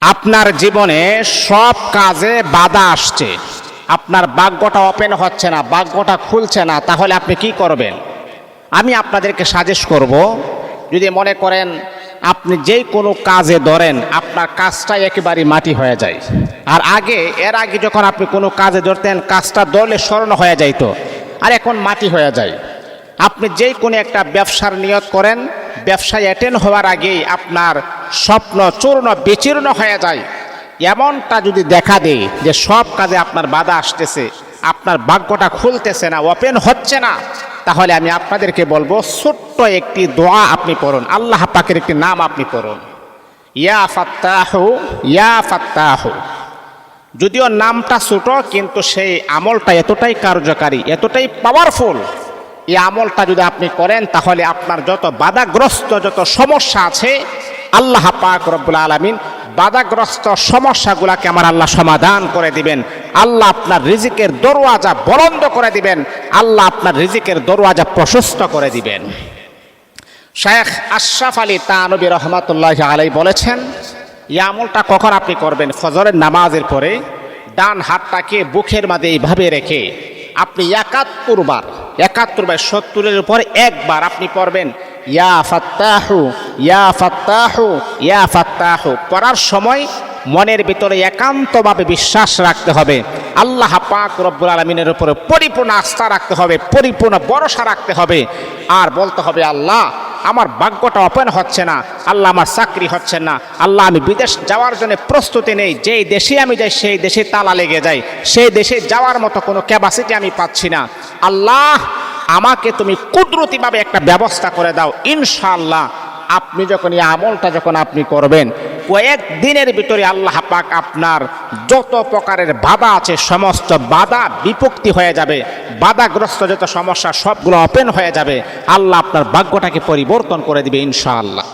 আপনার জীবনে সব কাজে বাধা আসছে, আপনার ভাগ্যটা ওপেন হচ্ছে না, ভাগ্যটা খুলছে না, তাহলে আপনি কি করবেন? আমি আপনাদেরকে সাজেস্ট করব, যদি মনে করেন আপনি যেই কোনো কাজে ধরেন আপনার কাজটাই একেবারে মাটি হয়ে যায়, আর এর আগে যখন আপনি কোনো কাজে ধরতেন কাজটা ধরলে স্মরণ হয়ে যাইতো, আর এখন মাটি হয়ে যায়। আপনি যেই কোনো একটা ব্যবসার নিয়ত করেন, ব্যবসায় অ্যাটেন্ড হওয়ার আগেই আপনার স্বপ্ন চূর্ণ বিচূর্ণ হয়ে যায়। এমনটা যদি দেখা দেয় যে সব কাজে আপনার বাধা আসতেছে, আপনার ভাগ্যটা খুলতেছে না, ওপেন হচ্ছে না, তাহলে আমি আপনাদেরকে বলবো ছোট্ট একটি দোয়া আপনি পড়ুন, আল্লাহ পাকের একটি নাম আপনি পড়ুন, ইয়া ফাত্তাহু ইয়া ফাত্তাহু। যদিও নামটা ছোট, কিন্তু সেই আমলটা এতটাই কার্যকারী, এতটাই পাওয়ারফুল। এই আমলটা যদি আপনি করেন তাহলে আপনার যত বাধাগ্রস্ত যত সমস্যা আছে, আল্লাহ পাক রব্বুল আলামিন বাধাগ্রস্ত সমস্যাগুলোকে আমার আল্লাহ সমাধান করে দিবেন। আল্লাহ আপনার রিজিকের দরওয়াজা বন্ধ করে দিবেন, আল্লাহ আপনার রিজিকের দরওয়াজা প্রশস্ত করে দিবেন। শেখ আশরাফ আলী থানভী রহমাতুল্লাহি আলাইহি বলেছেন, এই আমলটা কখন আপনি করবেন? ফজরের নামাজের পরে ডান হাতটাকে বুকের মাঝে এইভাবে রেখে আপনি ৭১ বার ৭০-এর উপর একবার আপনি পড়বেন ইয়া ফাত্তাহু ইয়া ফাত্তাহু ইয়া ফাত্তাহু। পড়ার সময় মনের ভিতরে একান্তভাবে বিশ্বাস রাখতে হবে, আল্লাহ পাক রব্বুল আলামিনের উপরে পরিপূর্ণ আস্থা রাখতে হবে, পরিপূর্ণ ভরসা রাখতে হবে, আর বলতে হবে আল্লাহ আমার ভাগ্যটা ওপেন হচ্ছে না, আল্লাহ আমার চাকরি হচ্ছে না, আল্লাহ আমি বিদেশ যাওয়ার জন্য প্রস্তুতি নেই, যেই দেশে আমি যাই সেই দেশে তালা লেগে যায়, সেই দেশে যাওয়ার মতো কোনো ক্যাপাসিটি আমি পাচ্ছি না, আল্লাহ আমাকে তুমি কুদরতিভাবে একটা ব্যবস্থা করে দাও। ইনশাআল্লাহ আপনি যখন এই আমলটা যখন আপনি করবেন, কয়েকদিনের ভিতরে আল্লাহ পাক আপনার যত প্রকারের বাধা আছে সমস্ত বাধা বিপত্তি হয়ে যাবে, বাধাগ্রস্ত যত সমস্যা সবগুলো ওপেন হয়ে যাবে, আল্লাহ আপনার ভাগ্যটাকে পরিবর্তন করে দিবে ইনশাআল্লাহ।